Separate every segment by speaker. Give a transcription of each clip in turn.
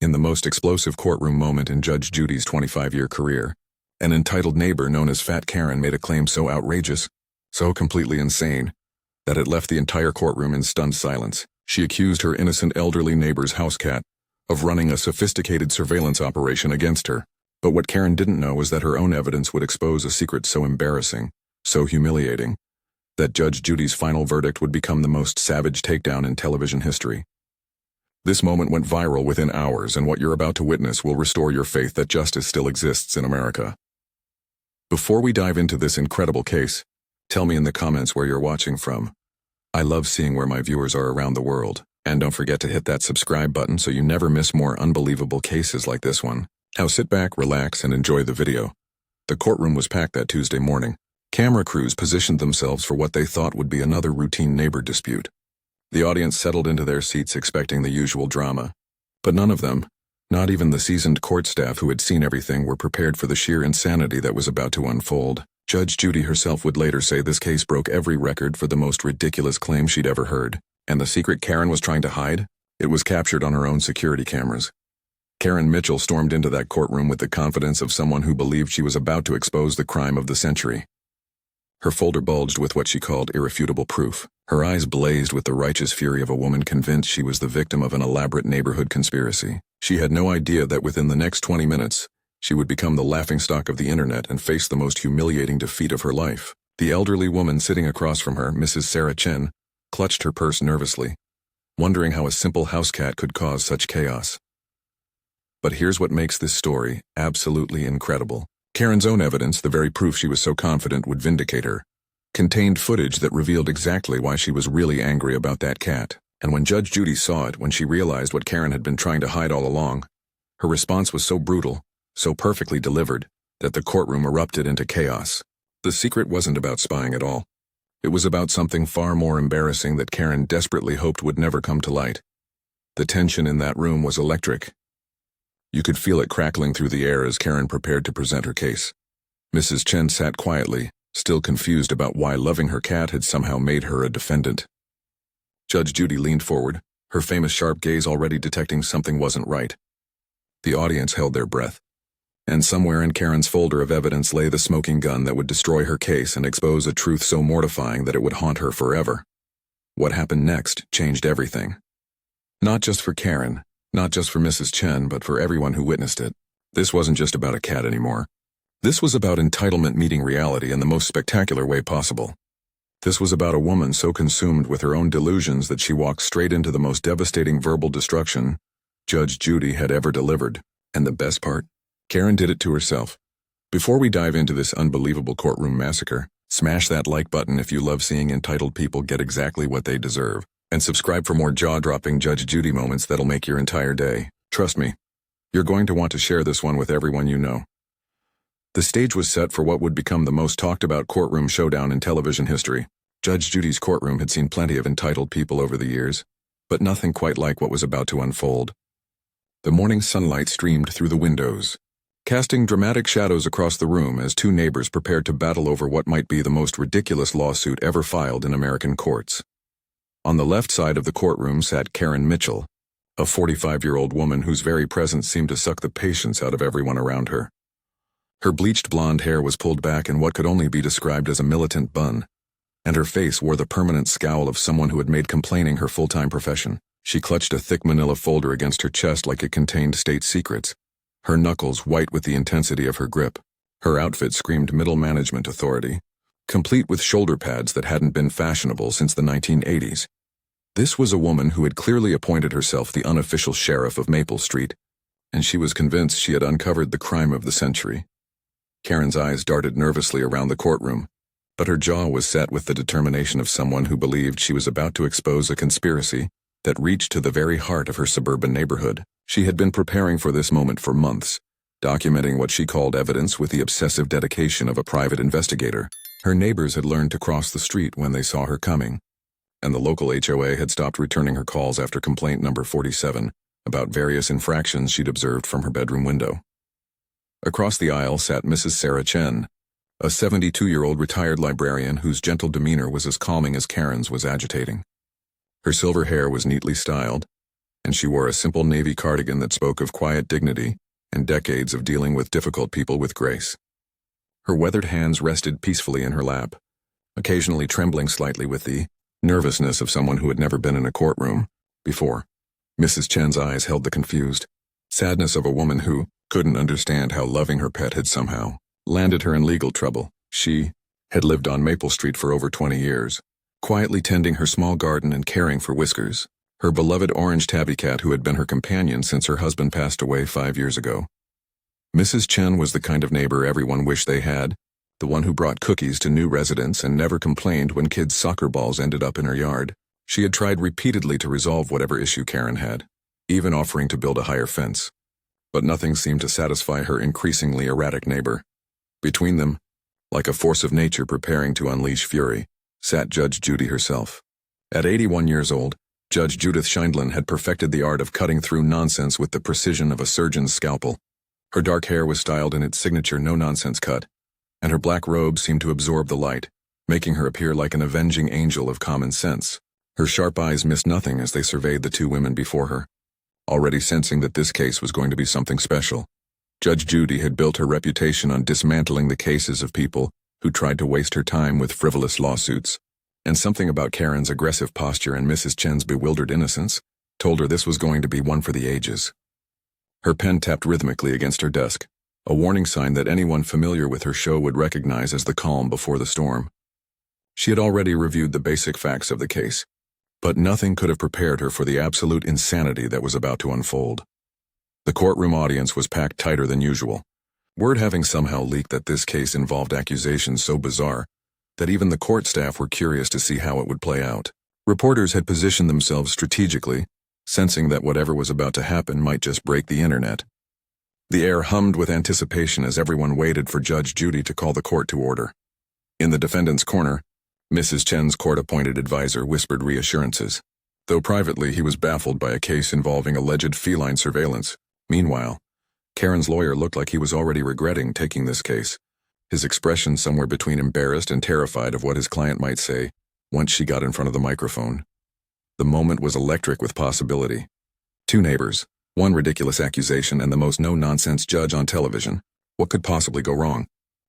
Speaker 1: In the most explosive courtroom moment in Judge Judy's 25-year career, an entitled neighbor known as Fat Karen made a claim so outrageous, so completely insane, that it left the entire courtroom in stunned silence. She accused her innocent elderly neighbor's house cat of running a sophisticated surveillance operation against her. But what Karen didn't know was that her own evidence would expose a secret so embarrassing, so humiliating, that Judge Judy's final verdict would become the most savage takedown in television history. This moment went viral within hours, and what you're about to witness will restore your faith that justice still exists in America. Before we dive into this incredible case, tell me in the comments where you're watching from. I love seeing where my viewers are around the world, and don't forget to hit that subscribe button so you never miss more unbelievable cases like this one. Now sit back, relax, and enjoy the video. The courtroom was packed that Tuesday morning. Camera crews positioned themselves for what they thought would be another routine neighbor dispute. The audience settled into their seats expecting the usual drama. But none of them, not even the seasoned court staff who had seen everything, were prepared for the sheer insanity that was about to unfold. Judge Judy herself would later say this case broke every record for the most ridiculous claim she'd ever heard. And the secret Karen was trying to hide? It was captured on her own security cameras. Karen Mitchell stormed into that courtroom with the confidence of someone who believed she was about to expose the crime of the century. Her folder bulged with what she called irrefutable proof. Her eyes blazed with the righteous fury of a woman convinced she was the victim of an elaborate neighborhood conspiracy. She had no idea that within the next 20 minutes, she would become the laughingstock of the internet and face the most humiliating defeat of her life. The elderly woman sitting across from her, Mrs. Sarah Chen, clutched her purse nervously, wondering how a simple house cat could cause such chaos. But here's what makes this story absolutely incredible. Karen's own evidence, the very proof she was so confident would vindicate her, contained footage that revealed exactly why she was really angry about that cat. And when Judge Judy saw it, when she realized what Karen had been trying to hide all along, her response was so brutal, so perfectly delivered, that the courtroom erupted into chaos. The secret wasn't about spying at all. It was about something far more embarrassing that Karen desperately hoped would never come to light. The tension in that room was electric. You could feel it crackling through the air as Karen prepared to present her case. Mrs. Chen sat quietly, still confused about why loving her cat had somehow made her a defendant. Judge Judy leaned forward, her famous sharp gaze already detecting something wasn't right. The audience held their breath. And somewhere in Karen's folder of evidence lay the smoking gun that would destroy her case and expose a truth so mortifying that it would haunt her forever. What happened next changed everything. Not just for Karen, not just for Mrs. Chen, but for everyone who witnessed it. This wasn't just about a cat anymore. This was about entitlement meeting reality in the most spectacular way possible. This was about a woman so consumed with her own delusions that she walked straight into the most devastating verbal destruction Judge Judy had ever delivered. And the best part? Karen did it to herself. Before we dive into this unbelievable courtroom massacre, smash that like button if you love seeing entitled people get exactly what they deserve. And subscribe for more jaw-dropping Judge Judy moments that'll make your entire day. Trust me, you're going to want to share this one with everyone you know. The stage was set for what would become the most talked-about courtroom showdown in television history. Judge Judy's courtroom had seen plenty of entitled people over the years, but nothing quite like what was about to unfold. The morning sunlight streamed through the windows, casting dramatic shadows across the room as two neighbors prepared to battle over what might be the most ridiculous lawsuit ever filed in American courts. On the left side of the courtroom sat Karen Mitchell, a 45-year-old woman whose very presence seemed to suck the patience out of everyone around her. Her bleached blonde hair was pulled back in what could only be described as a militant bun, and her face wore the permanent scowl of someone who had made complaining her full-time profession. She clutched a thick manila folder against her chest like it contained state secrets, her knuckles white with the intensity of her grip. Her outfit screamed middle management authority, complete with shoulder pads that hadn't been fashionable since the 1980s. This was a woman who had clearly appointed herself the unofficial sheriff of Maple Street, and she was convinced she had uncovered the crime of the century. Karen's eyes darted nervously around the courtroom, but her jaw was set with the determination of someone who believed she was about to expose a conspiracy that reached to the very heart of her suburban neighborhood. She had been preparing for this moment for months, documenting what she called evidence with the obsessive dedication of a private investigator. Her neighbors had learned to cross the street when they saw her coming, and the local HOA had stopped returning her calls after complaint number 47 about various infractions she'd observed from her bedroom window. Across the aisle sat Mrs. Sarah Chen, a 72-year-old retired librarian whose gentle demeanor was as calming as Karen's was agitating. Her silver hair was neatly styled, and she wore a simple navy cardigan that spoke of quiet dignity and decades of dealing with difficult people with grace. Her weathered hands rested peacefully in her lap, occasionally trembling slightly with the nervousness of someone who had never been in a courtroom before. Mrs. Chen's eyes held the confused sadness of a woman who couldn't understand how loving her pet had somehow landed her in legal trouble. She had lived on Maple Street for over 20 years, quietly tending her small garden and caring for Whiskers, her beloved orange tabby cat who had been her companion since her husband passed away 5 years ago. Mrs. Chen was the kind of neighbor everyone wished they had, the one who brought cookies to new residents and never complained when kids' soccer balls ended up in her yard. She had tried repeatedly to resolve whatever issue Karen had, even offering to build a higher fence. But nothing seemed to satisfy her increasingly erratic neighbor. Between them, like a force of nature preparing to unleash fury, sat Judge Judy herself. At 81 years old, Judge Judith Scheindlin had perfected the art of cutting through nonsense with the precision of a surgeon's scalpel. Her dark hair was styled in its signature no-nonsense cut, and her black robe seemed to absorb the light, making her appear like an avenging angel of common sense. Her sharp eyes missed nothing as they surveyed the two women before her. Already sensing that this case was going to be something special, Judge Judy had built her reputation on dismantling the cases of people who tried to waste her time with frivolous lawsuits, and something about Karen's aggressive posture and Mrs. Chen's bewildered innocence told her this was going to be one for the ages. Her pen tapped rhythmically against her desk, a warning sign that anyone familiar with her show would recognize as the calm before the storm. She had already reviewed the basic facts of the case, but nothing could have prepared her for the absolute insanity that was about to unfold. The courtroom audience was packed tighter than usual, word having somehow leaked that this case involved accusations so bizarre that even the court staff were curious to see how it would play out. Reporters had positioned themselves strategically, sensing that whatever was about to happen might just break the internet. The air hummed with anticipation as everyone waited for Judge Judy to call the court to order. In the defendant's corner, Mrs. Chen's court-appointed advisor whispered reassurances, though privately he was baffled by a case involving alleged feline surveillance. Meanwhile, Karen's lawyer looked like he was already regretting taking this case, his expression somewhere between embarrassed and terrified of what his client might say once she got in front of the microphone. The moment was electric with possibility. Two neighbors, one ridiculous accusation, and the most no-nonsense judge on television. What could possibly go wrong?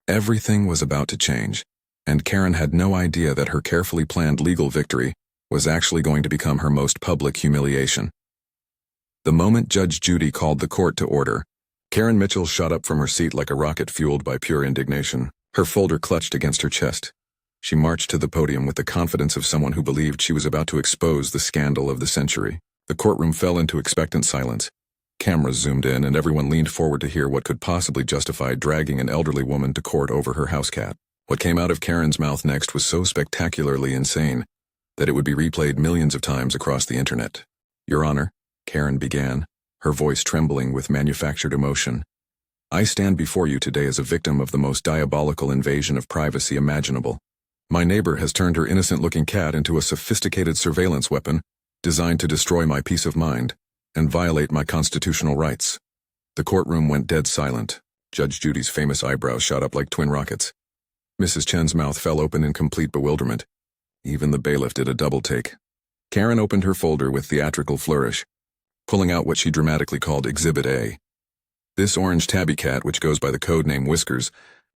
Speaker 1: Everything was about to change, and Karen had no idea that her carefully planned legal victory was actually going to become her most public humiliation. The moment Judge Judy called the court to order, Karen Mitchell shot up from her seat like a rocket fueled by pure indignation, her folder clutched against her chest. She marched to the podium with the confidence of someone who believed she was about to expose the scandal of the century. The courtroom fell into expectant silence. Cameras zoomed in and everyone leaned forward to hear what could possibly justify dragging an elderly woman to court over her house cat. What came out of Karen's mouth next was so spectacularly insane that it would be replayed millions of times across the internet. "Your Honor," Karen began, her voice trembling with manufactured emotion, "I stand before you today as a victim of the most diabolical invasion of privacy imaginable. My neighbor has turned her innocent-looking cat into a sophisticated surveillance weapon designed to destroy my peace of mind and violate my constitutional rights." The courtroom went dead silent. Judge Judy's famous eyebrows shot up like twin rockets. Mrs. Chen's mouth fell open in complete bewilderment. Even the bailiff did a double take. Karen opened her folder with theatrical flourish, pulling out what she dramatically called Exhibit A. "This orange tabby cat, which goes by the code name Whiskers,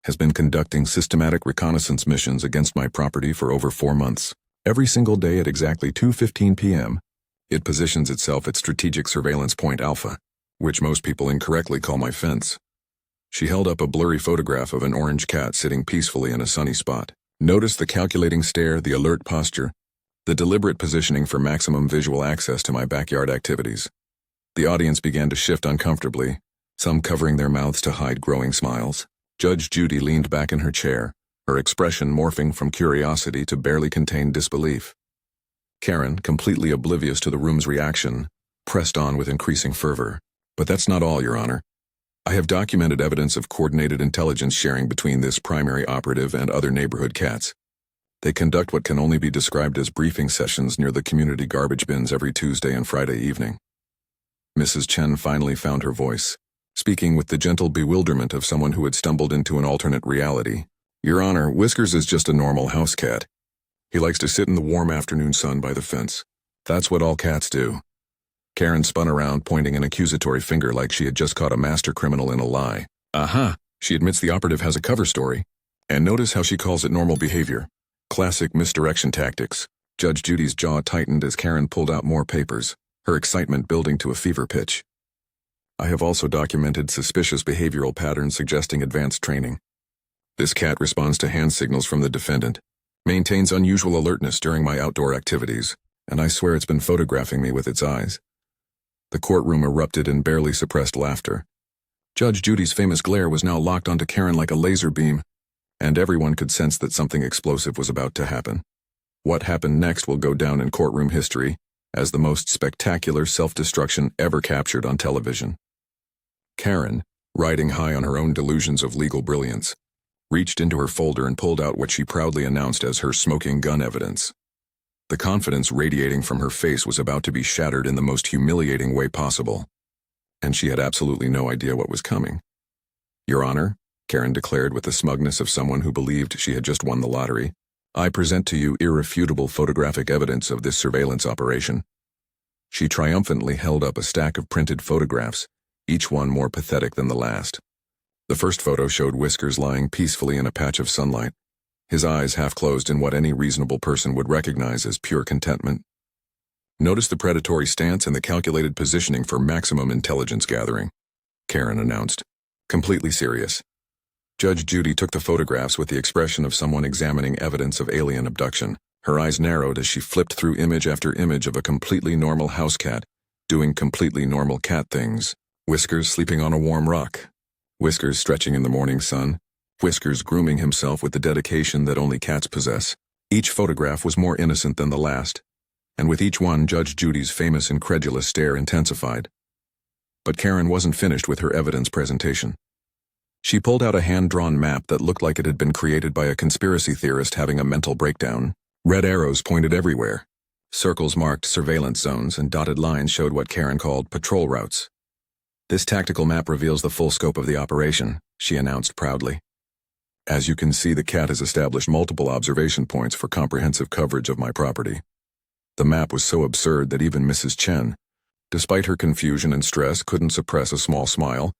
Speaker 1: has been conducting systematic reconnaissance missions against my property for over 4 months. Every single day at exactly 2:15 p.m., it positions itself at strategic surveillance point Alpha, which most people incorrectly call my fence." She held up a blurry photograph of an orange cat sitting peacefully in a sunny spot. "Notice the calculating stare, the alert posture, the deliberate positioning for maximum visual access to my backyard activities." The audience began to shift uncomfortably, some covering their mouths to hide growing smiles. Judge Judy leaned back in her chair, her expression morphing from curiosity to barely contained disbelief. Karen, completely oblivious to the room's reaction, pressed on with increasing fervor. "But that's not all, Your Honor. I have documented evidence of coordinated intelligence sharing between this primary operative and other neighborhood cats. They conduct what can only be described as briefing sessions near the community garbage bins every Tuesday and Friday evening." Mrs. Chen finally found her voice, speaking with the gentle bewilderment of someone who had stumbled into an alternate reality. "Your Honor, Whiskers is just a normal house cat. He likes to sit in the warm afternoon sun by the fence. That's what all cats do. Karen spun around, pointing an accusatory finger like she had just caught a master criminal in a lie. Aha! She admits the operative has a cover story. And notice how she calls it normal behavior. Classic misdirection tactics. Judge Judy's jaw tightened as Karen pulled out more papers, her excitement building to a fever pitch. I have also documented suspicious behavioral patterns suggesting advanced training. This cat responds to hand signals from the defendant, maintains unusual alertness during my outdoor activities, and I swear it's been photographing me with its eyes. The courtroom erupted in barely suppressed laughter. Judge Judy's famous glare was now locked onto Karen like a laser beam, and everyone could sense that something explosive was about to happen. What happened next will go down in courtroom history as the most spectacular self-destruction ever captured on television. Karen, riding high on her own delusions of legal brilliance, reached into her folder and pulled out what she proudly announced as her smoking gun evidence. The confidence radiating from her face was about to be shattered in the most humiliating way possible, and she had absolutely no idea what was coming. Your Honor, Karen declared with the smugness of someone who believed she had just won the lottery, I present to you irrefutable photographic evidence of this surveillance operation. She triumphantly held up a stack of printed photographs, each one more pathetic than the last. The first photo showed Whiskers lying peacefully in a patch of sunlight, his eyes half closed in what any reasonable person would recognize as pure contentment. Notice the predatory stance and the calculated positioning for maximum intelligence gathering, Karen announced, completely serious. Judge Judy took the photographs with the expression of someone examining evidence of alien abduction. Her eyes narrowed as she flipped through image after image of a completely normal house cat, doing completely normal cat things. Whiskers sleeping on a warm rock. Whiskers stretching in the morning sun. Whiskers grooming himself with the dedication that only cats possess. Each photograph was more innocent than the last, and with each one Judge Judy's famous incredulous stare intensified. But Karen wasn't finished with her evidence presentation. She pulled out a hand-drawn map that looked like it had been created by a conspiracy theorist having a mental breakdown. Red arrows pointed everywhere. Circles marked surveillance zones, and dotted lines showed what Karen called patrol routes. This tactical map reveals the full scope of the operation, she announced proudly. As you can see, the cat has established multiple observation points for comprehensive coverage of my property. The map was so absurd that even Mrs. Chen, despite her confusion and stress, couldn't suppress a small smile.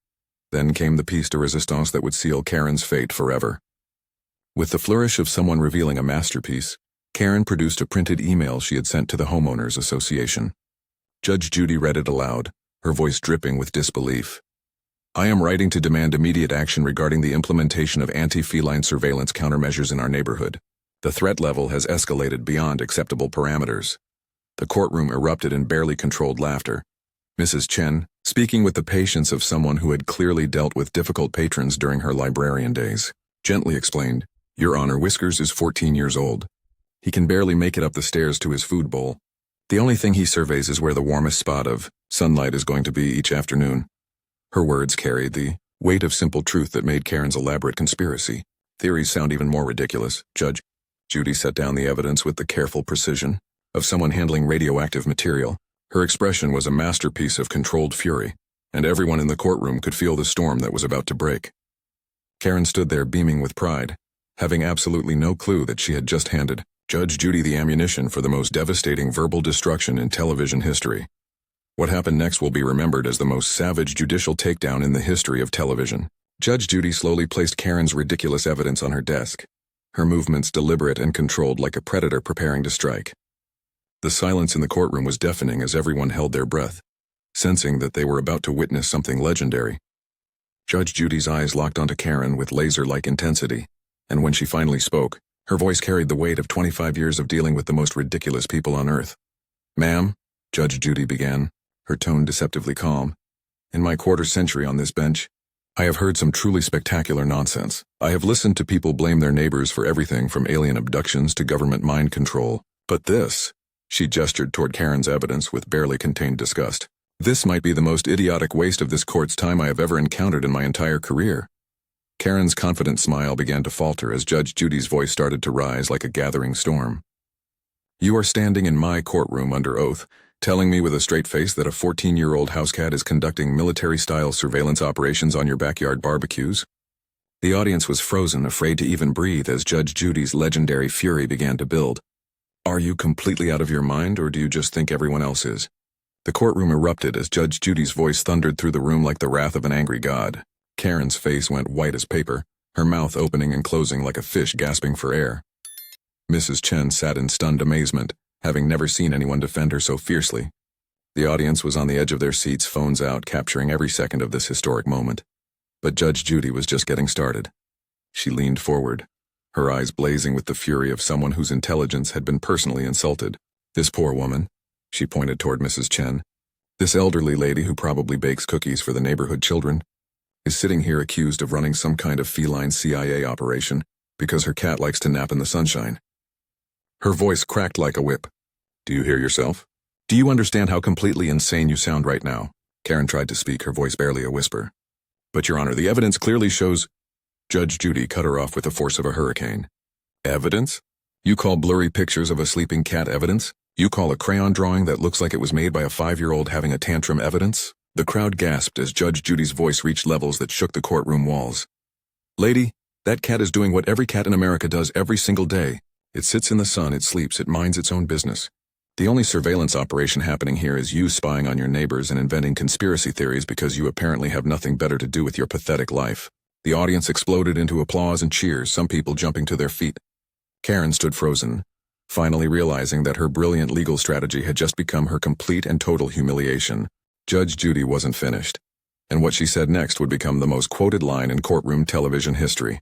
Speaker 1: Then came the piece de resistance that would seal Karen's fate forever. With the flourish of someone revealing a masterpiece, Karen produced a printed email she had sent to the Homeowners Association. Judge Judy read it aloud, her voice dripping with disbelief. I am writing to demand immediate action regarding the implementation of anti-feline surveillance countermeasures in our neighborhood. The threat level has escalated beyond acceptable parameters. The courtroom erupted in barely controlled laughter. Mrs. Chen, speaking with the patience of someone who had clearly dealt with difficult patrons during her librarian days, gently explained, Your Honor, Whiskers is 14 years old. He can barely make it up the stairs to his food bowl. The only thing he surveys is where the warmest spot of sunlight is going to be each afternoon. Her words carried the weight of simple truth that made Karen's elaborate conspiracy theories sound even more ridiculous. Judge Judy set down the evidence with the careful precision of someone handling radioactive material. Her expression was a masterpiece of controlled fury, and everyone in the courtroom could feel the storm that was about to break. Karen stood there beaming with pride, having absolutely no clue that she had just handed Judge Judy the ammunition for the most devastating verbal destruction in television history. What happened next will be remembered as the most savage judicial takedown in the history of television. Judge Judy slowly placed Karen's ridiculous evidence on her desk, her movements deliberate and controlled like a predator preparing to strike. The silence in the courtroom was deafening as everyone held their breath, sensing that they were about to witness something legendary. Judge Judy's eyes locked onto Karen with laser-like intensity, and when she finally spoke, her voice carried the weight of 25 years of dealing with the most ridiculous people on earth. Ma'am, Judge Judy began, her tone deceptively calm, in my quarter-century on this bench, I have heard some truly spectacular nonsense. I have listened to people blame their neighbors for everything from alien abductions to government mind control. But this, she gestured toward Karen's evidence with barely contained disgust. This might be the most idiotic waste of this court's time I have ever encountered in my entire career. Karen's confident smile began to falter as Judge Judy's voice started to rise like a gathering storm. You are standing in my courtroom under oath, telling me with a straight face that a 14-year-old house cat is conducting military-style surveillance operations on your backyard barbecues? The audience was frozen, afraid to even breathe as Judge Judy's legendary fury began to build. Are you completely out of your mind, or do you just think everyone else is? The courtroom erupted as Judge Judy's voice thundered through the room like the wrath of an angry god. Karen's face went white as paper, her mouth opening and closing like a fish gasping for air. Mrs. Chen sat in stunned amazement, having never seen anyone defend her so fiercely. The audience was on the edge of their seats, phones out, capturing every second of this historic moment. But Judge Judy was just getting started. She leaned forward, her eyes blazing with the fury of someone whose intelligence had been personally insulted. This poor woman, she pointed toward Mrs. Chen, this elderly lady who probably bakes cookies for the neighborhood children, is sitting here accused of running some kind of feline CIA operation because her cat likes to nap in the sunshine. Her voice cracked like a whip. Do you hear yourself? Do you understand how completely insane you sound right now? Karen tried to speak, her voice barely a whisper. But, Your Honor, the evidence clearly shows... Judge Judy cut her off with the force of a hurricane. Evidence? You call blurry pictures of a sleeping cat evidence? You call a crayon drawing that looks like it was made by a 5-year-old having a tantrum evidence? The crowd gasped as Judge Judy's voice reached levels that shook the courtroom walls. Lady, that cat is doing what every cat in America does every single day. It sits in the sun, it sleeps, it minds its own business. The only surveillance operation happening here is you spying on your neighbors and inventing conspiracy theories because you apparently have nothing better to do with your pathetic life. The audience exploded into applause and cheers, some people jumping to their feet. Karen stood frozen, finally realizing that her brilliant legal strategy had just become her complete and total humiliation. Judge Judy wasn't finished, and what she said next would become the most quoted line in courtroom television history.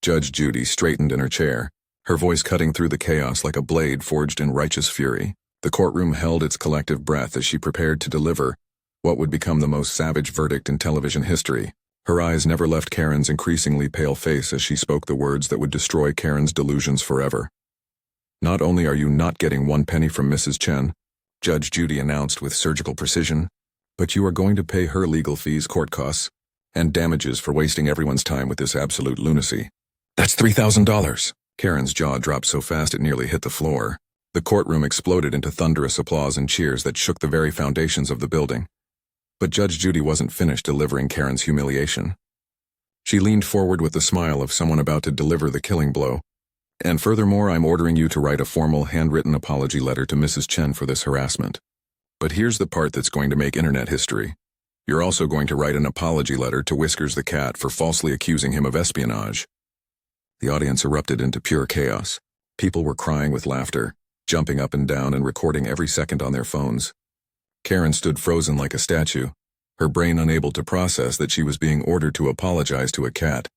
Speaker 1: Judge Judy straightened in her chair, her voice cutting through the chaos like a blade forged in righteous fury. The courtroom held its collective breath as she prepared to deliver what would become the most savage verdict in television history. Her eyes never left Karen's increasingly pale face as she spoke the words that would destroy Karen's delusions forever. Not only are you not getting 1 penny from Mrs. Chen, Judge Judy announced with surgical precision, but you are going to pay her legal fees, court costs, and damages for wasting everyone's time with this absolute lunacy. That's $3,000. Karen's jaw dropped so fast it nearly hit the floor. The courtroom exploded into thunderous applause and cheers that shook the very foundations of the building. But Judge Judy wasn't finished delivering Karen's humiliation. She leaned forward with the smile of someone about to deliver the killing blow. And furthermore, I'm ordering you to write a formal handwritten apology letter to Mrs. Chen for this harassment. But here's the part that's going to make internet history. You're also going to write an apology letter to Whiskers the cat for falsely accusing him of espionage. The audience erupted into pure chaos. People were crying with laughter, jumping up and down and recording every second on their phones. Karen stood frozen like a statue, her brain unable to process that she was being ordered to apologize to a cat.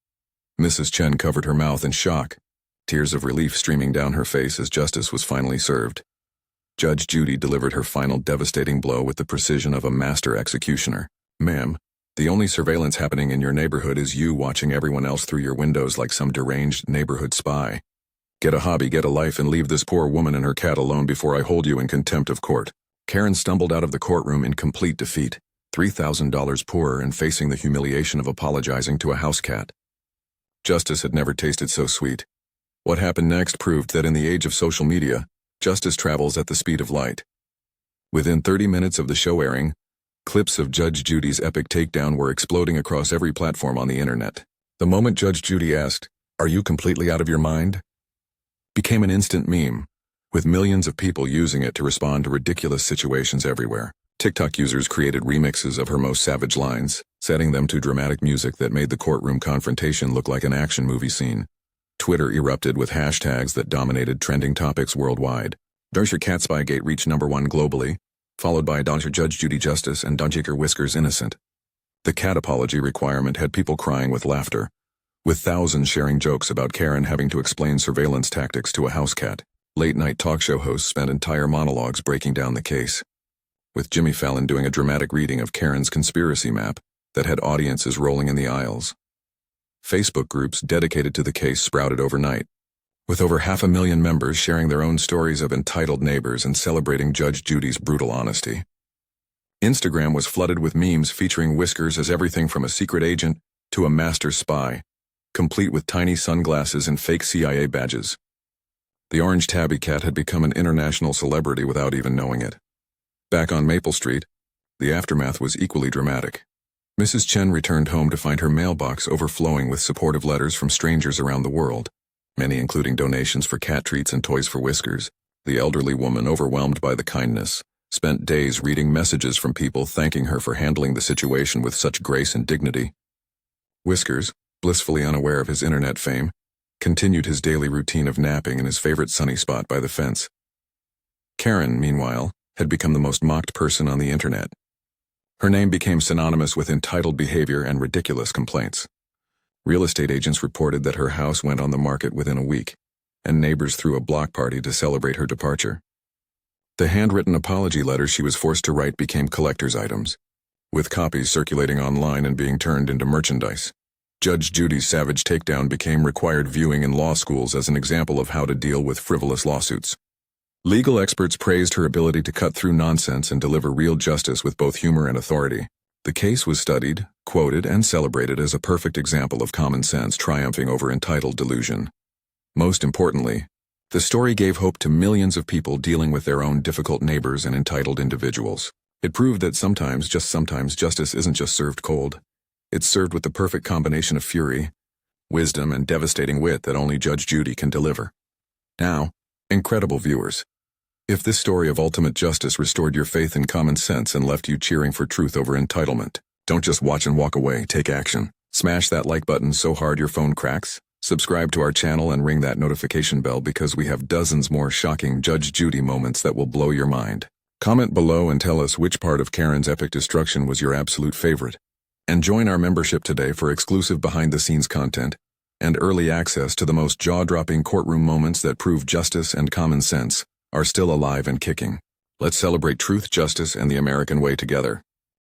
Speaker 1: Mrs. Chen covered her mouth in shock, tears of relief streaming down her face as justice was finally served. Judge Judy delivered her final devastating blow with the precision of a master executioner. Ma'am, the only surveillance happening in your neighborhood is you watching everyone else through your windows like some deranged neighborhood spy. Get a hobby, get a life, and leave this poor woman and her cat alone before I hold you in contempt of court. Karen stumbled out of the courtroom in complete defeat, $3,000 poorer and facing the humiliation of apologizing to a house cat. Justice had never tasted so sweet. What happened next proved that in the age of social media, justice travels at the speed of light. Within 30 minutes of the show airing, clips of Judge Judy's epic takedown were exploding across every platform on the internet. The moment Judge Judy asked, "Are you completely out of your mind?" became an instant meme, with millions of people using it to respond to ridiculous situations everywhere. TikTok users created remixes of her most savage lines, setting them to dramatic music that made the courtroom confrontation look like an action movie scene. Twitter erupted with hashtags that dominated trending topics worldwide. Does your cat Spygate reached #1 globally, followed by Dr. Judge Judy Justice and Dunjiker Whiskers Innocent. The cat apology requirement had people crying with laughter, with thousands sharing jokes about Karen having to explain surveillance tactics to a house cat. Late-night talk show hosts spent entire monologues breaking down the case, with Jimmy Fallon doing a dramatic reading of Karen's conspiracy map that had audiences rolling in the aisles. Facebook groups dedicated to the case sprouted overnight, with over 500,000 members sharing their own stories of entitled neighbors and celebrating Judge Judy's brutal honesty. Instagram was flooded with memes featuring Whiskers as everything from a secret agent to a master spy, complete with tiny sunglasses and fake CIA badges. The orange tabby cat had become an international celebrity without even knowing it. Back on Maple Street, the aftermath was equally dramatic. Mrs. Chen returned home to find her mailbox overflowing with supportive letters from strangers around the world, many including donations for cat treats and toys for Whiskers. The elderly woman, overwhelmed by the kindness, spent days reading messages from people thanking her for handling the situation with such grace and dignity. Whiskers, blissfully unaware of his internet fame, continued his daily routine of napping in his favorite sunny spot by the fence. Karen, meanwhile, had become the most mocked person on the internet. Her name became synonymous with entitled behavior and ridiculous complaints. Real estate agents reported that her house went on the market within a week, and neighbors threw a block party to celebrate her departure. The handwritten apology letters she was forced to write became collector's items, with copies circulating online and being turned into merchandise. Judge Judy's savage takedown became required viewing in law schools as an example of how to deal with frivolous lawsuits. Legal experts praised her ability to cut through nonsense and deliver real justice with both humor and authority. The case was studied, quoted, and celebrated as a perfect example of common sense triumphing over entitled delusion. Most importantly, the story gave hope to millions of people dealing with their own difficult neighbors and entitled individuals. It proved that sometimes, just sometimes, justice isn't just served cold. It's served with the perfect combination of fury, wisdom, and devastating wit that only Judge Judy can deliver. Now, incredible viewers, if this story of ultimate justice restored your faith in common sense and left you cheering for truth over entitlement, don't just watch and walk away, take action. Smash that like button so hard your phone cracks. Subscribe to our channel and ring that notification bell because we have dozens more shocking Judge Judy moments that will blow your mind. Comment below and tell us which part of Karen's epic destruction was your absolute favorite. And join our membership today for exclusive behind-the-scenes content and early access to the most jaw-dropping courtroom moments that prove justice and common sense are still alive and kicking. Let's celebrate truth, justice, and the American way together.